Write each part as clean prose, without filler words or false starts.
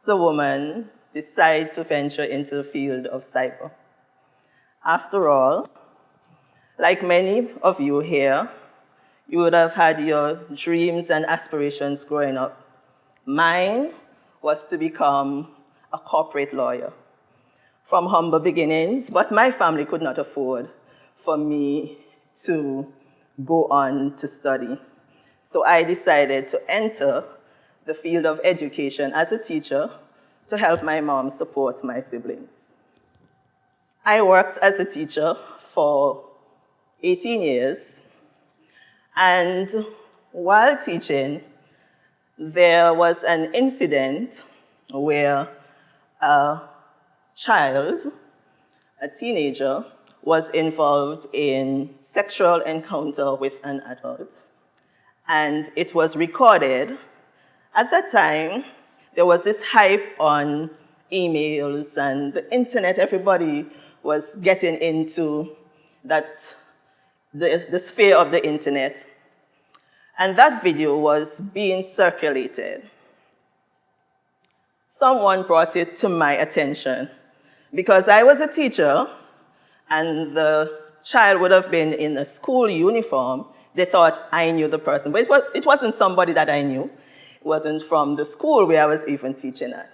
a woman decide to venture into the field of cyber? After all, like many of you here, you would have had your dreams and aspirations growing up. Mine was to become a corporate lawyer from humble beginnings, but my family could not afford for me to go on to study. So I decided to enter the field of education as a teacher to help my mom support my siblings. I worked as a teacher for 18 years, and while teaching, there was an incident where a child, a teenager, was involved in sexual encounter with an adult, and it was recorded. At that time, there was this hype on emails and the internet. Everybody was getting into the sphere of the internet. And that video was being circulated. Someone brought it to my attention. Because I was a teacher, and the child would have been in a school uniform, they thought I knew the person. But it wasn't somebody that I knew. It wasn't from the school where I was even teaching at.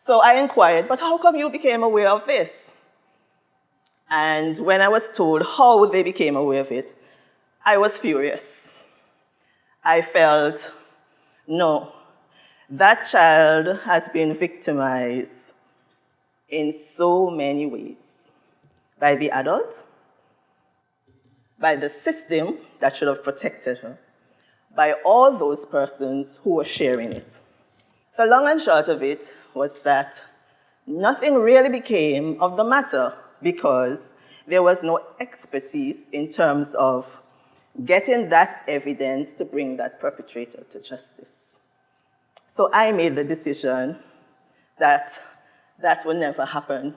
So I inquired, but how come you became aware of this? And when I was told how they became aware of it, I was furious. I felt, no, that child has been victimized in so many ways. By the adult, by the system that should have protected her, by all those persons who were sharing it. The long and short of it was that nothing really became of the matter because there was no expertise in terms of getting that evidence to bring that perpetrator to justice. So I made the decision that that would never happen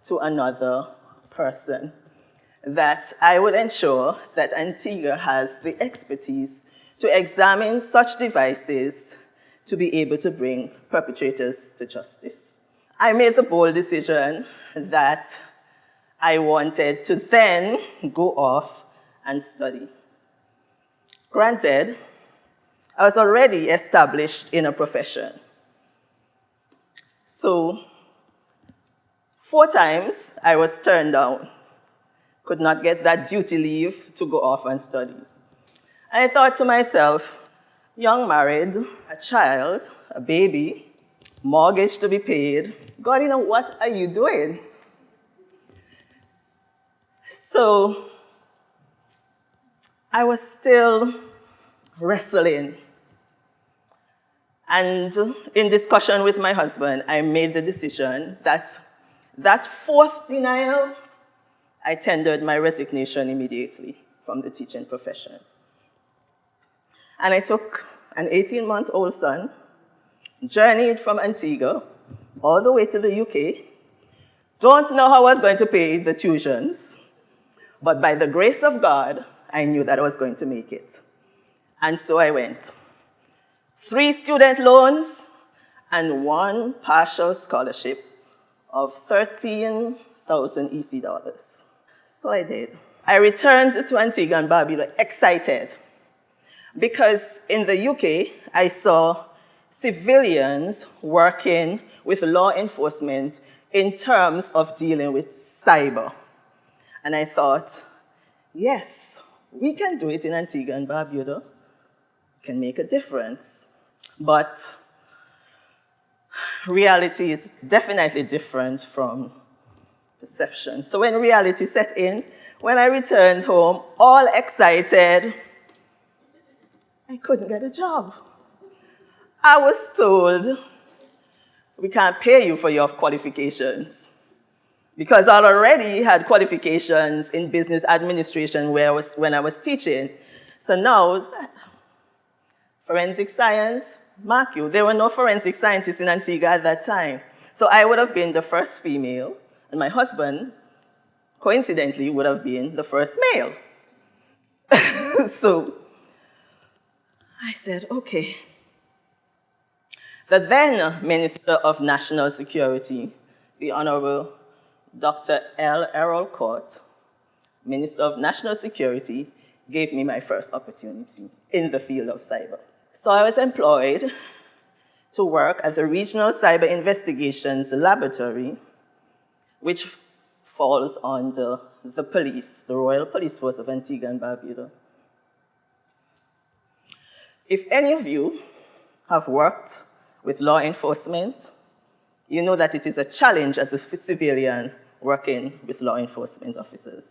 to another person, that I would ensure that Antigua has the expertise to examine such devices to be able to bring perpetrators to justice. I made the bold decision that I wanted to then go off and study. Granted, I was already established in a profession. So 4 times I was turned down. Could not get that duty leave to go off and study. I thought to myself, young married, a child, a baby, mortgage to be paid, Gordina, what are you doing? So I was still wrestling. And in discussion with my husband, I made the decision that 4th denial, I tendered my resignation immediately from the teaching profession. And I took an 18-month-old son, journeyed from Antigua all the way to the UK. Don't know how I was going to pay the tuitions, but by the grace of God, I knew that I was going to make it. And so I went. 3 student loans and 1 partial scholarship of 13,000 EC dollars. So I did. I returned to Antigua and Barbuda excited because in the UK, I saw civilians working with law enforcement in terms of dealing with cyber. And I thought, yes, we can do it in Antigua and Barbuda. We can make a difference. But reality is definitely different from perception. So when reality set in, when I returned home, all excited, I couldn't get a job. I was told, we can't pay you for your qualifications. Because I already had qualifications in business administration when I was teaching. So now, forensic science, mark you, there were no forensic scientists in Antigua at that time. So I would have been the first female, and my husband, coincidentally, would have been the first male. So I said, okay. The then Minister of National Security, the Honorable Dr. L. Errol Court, Minister of National Security, gave me my first opportunity in the field of cyber. So I was employed to work at the Regional Cyber Investigations Laboratory, which falls under the police, the Royal Police Force of Antigua and Barbuda. If any of you have worked with law enforcement, you know that it is a challenge as a civilian working with law enforcement officers.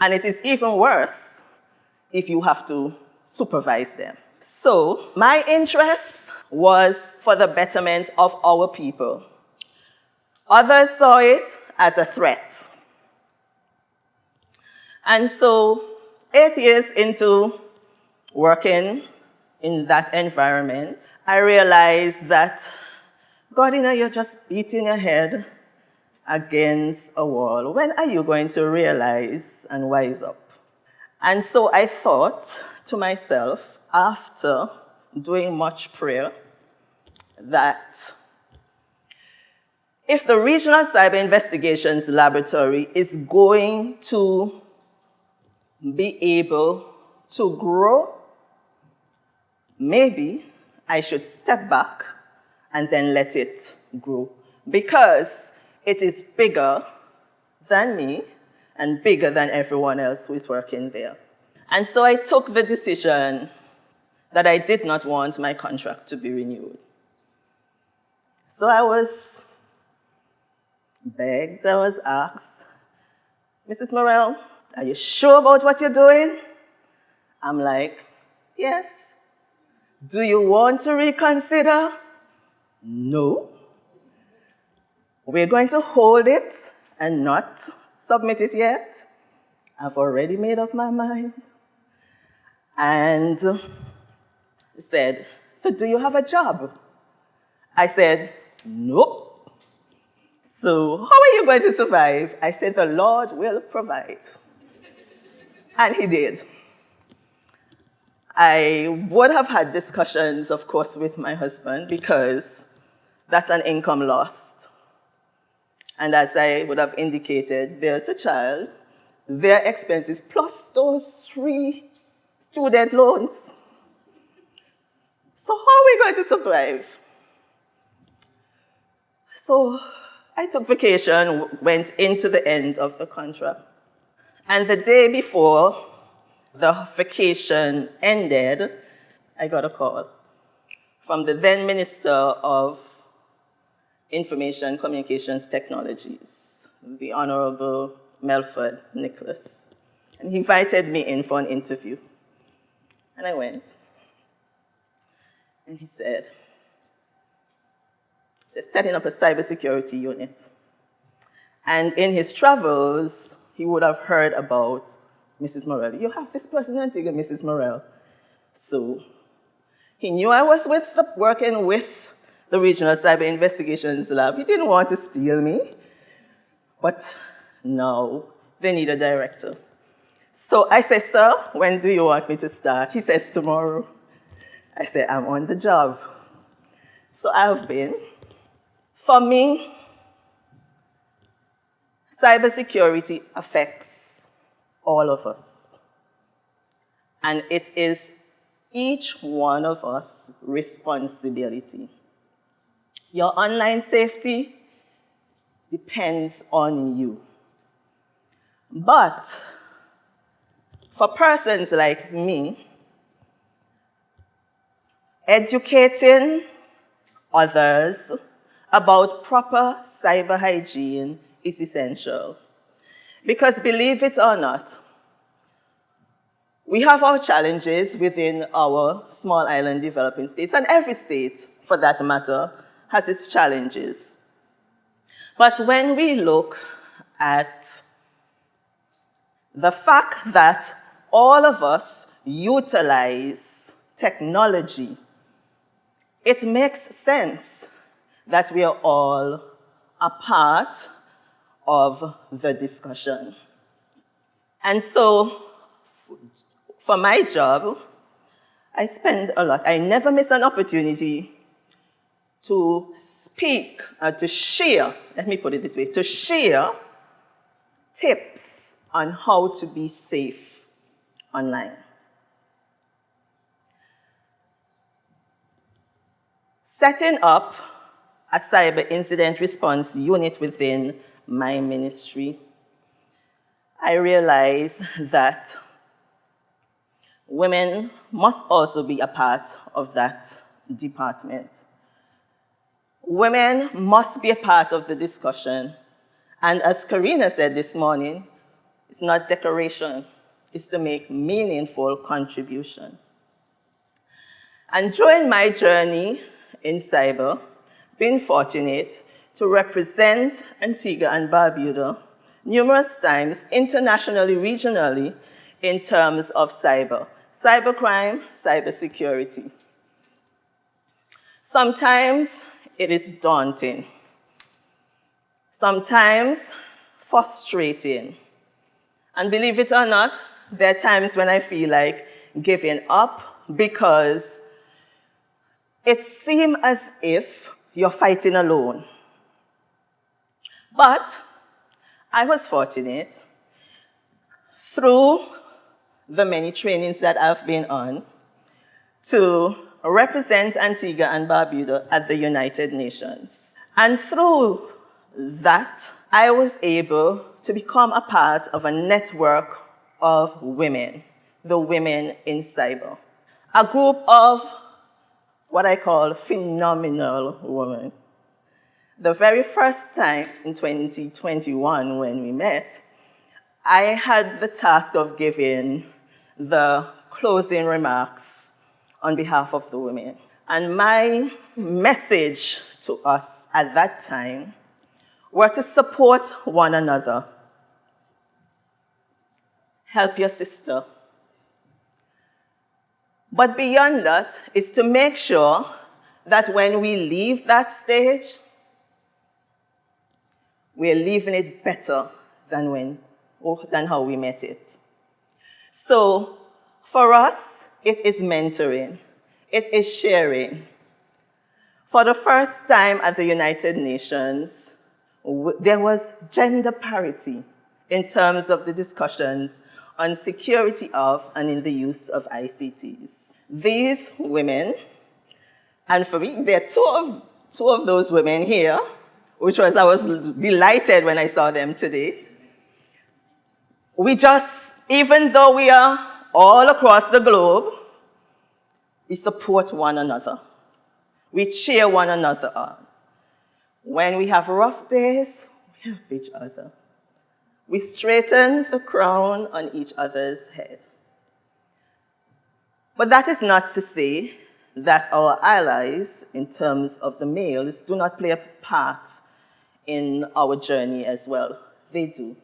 And it is even worse if you have to supervise them. So my interest was for the betterment of our people. Others saw it as a threat. And so 8 years into working in that environment, I realized that, Gordina, you're just beating your head against a wall. When are you going to realize and wise up? And so I thought to myself, after doing much prayer, that if the Regional Cyber Investigations Laboratory is going to be able to grow, maybe I should step back and then let it grow, because it is bigger than me and bigger than everyone else who is working there. And so I took the decision that I did not want my contract to be renewed. So I was begged, I was asked, Mrs. Murrell, are you sure about what you're doing? I'm like, yes. Do you want to reconsider? No. We're going to hold it and not submit it yet. I've already made up my mind. And said, so do you have a job? I said, no. So how are you going to survive? I said, the Lord will provide. And he did. I would have had discussions, of course, with my husband, because that's an income lost. And as I would have indicated, there's a child, their expenses, plus those 3 student loans. So how are we going to survive? So I took vacation, went into the end of the contract. And the day before the vacation ended, I got a call from the then Minister of Information Communications Technologies, the Honorable Melford Nicholas. And he invited me in for an interview. And I went. And he said, they're setting up a cybersecurity unit. And in his travels, he would have heard about Mrs. Murrell. You have this person in Antigua, Mrs. Murrell. So he knew I was working with the Regional Cyber Investigations Lab. He didn't want to steal me. But now they need a director. So I said, sir, when do you want me to start? He says, tomorrow. I said, I'm on the job. So I've been. For me, cybersecurity affects all of us. And it is each one of us responsibility. Your online safety depends on you. But for persons like me, educating others about proper cyber hygiene is essential. Because believe it or not, we have our challenges within our small island developing states, and every state, for that matter, has its challenges. But when we look at the fact that all of us utilize technology, it makes sense that we are all a part of the discussion. And so, for my job, I spend a lot. I never miss an opportunity to speak, to share, let me put it this way, to share tips on how to be safe online. Setting up a cyber incident response unit within my ministry, I realized that women must also be a part of that department. Women must be a part of the discussion. And as Karina said this morning, it's not decoration, it's to make meaningful contribution. And during my journey in cyber, been fortunate to represent Antigua and Barbuda numerous times, internationally, regionally, in terms of cybercrime, cybersecurity. Sometimes it is daunting. Sometimes frustrating. And believe it or not, there are times when I feel like giving up because it seems as if you're fighting alone. But I was fortunate through the many trainings that I've been on to represent Antigua and Barbuda at the United Nations. And through that, I was able to become a part of a network of women, the Women in Cyber, a group of what I call phenomenal women. The very first time in 2021 when we met, I had the task of giving the closing remarks on behalf of the women. And my message to us at that time were to support one another. Help your sister. But beyond that is to make sure that when we leave that stage, we're leaving it better than how we met it. So for us, it is mentoring. It is sharing. For the first time at the United Nations, there was gender parity in terms of the discussions on security of and in the use of ICTs. These women, and for me, there are two of those women here, I was delighted when I saw them today. Even though we are all across the globe, we support one another. We cheer one another on. When we have rough days, we help each other. We straighten the crown on each other's head. But that is not to say that our allies, in terms of the males, do not play a part in our journey as well. They do.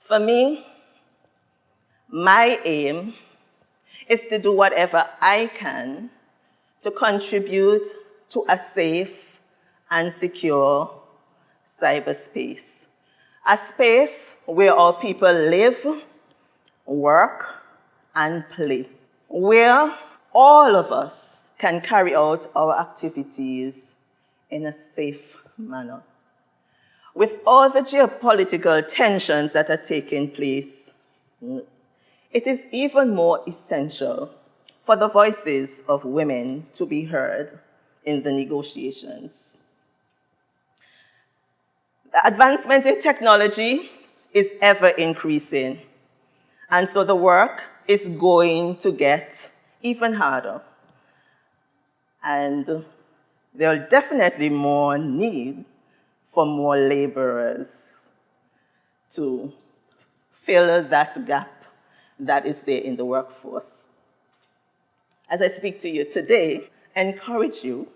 For me, my aim is to do whatever I can to contribute to a safe and secure cyberspace. A space where our people live, work, and play. Where all of us can carry out our activities in a safe manner. With all the geopolitical tensions that are taking place, it is even more essential for the voices of women to be heard in the negotiations. The advancement in technology is ever increasing, and so the work is going to get even harder. And there will definitely more need for more laborers to fill that gap that is there in the workforce. As I speak to you today, I encourage you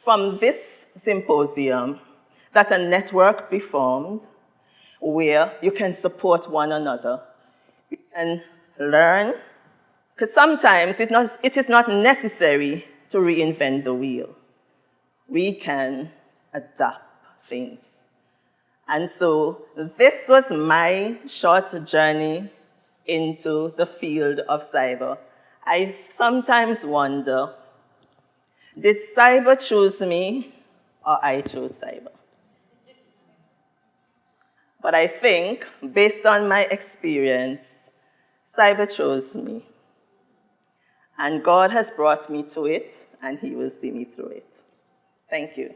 from this symposium that a network be formed where you can support one another. You can learn, because sometimes it is not necessary to reinvent the wheel. We can adapt things. And so this was my short journey into the field of cyber. I sometimes wonder, Did cyber choose me, or I chose cyber? But I think, based on my experience, cyber chose me. And God has brought me to it, and he will see me through it. Thank you.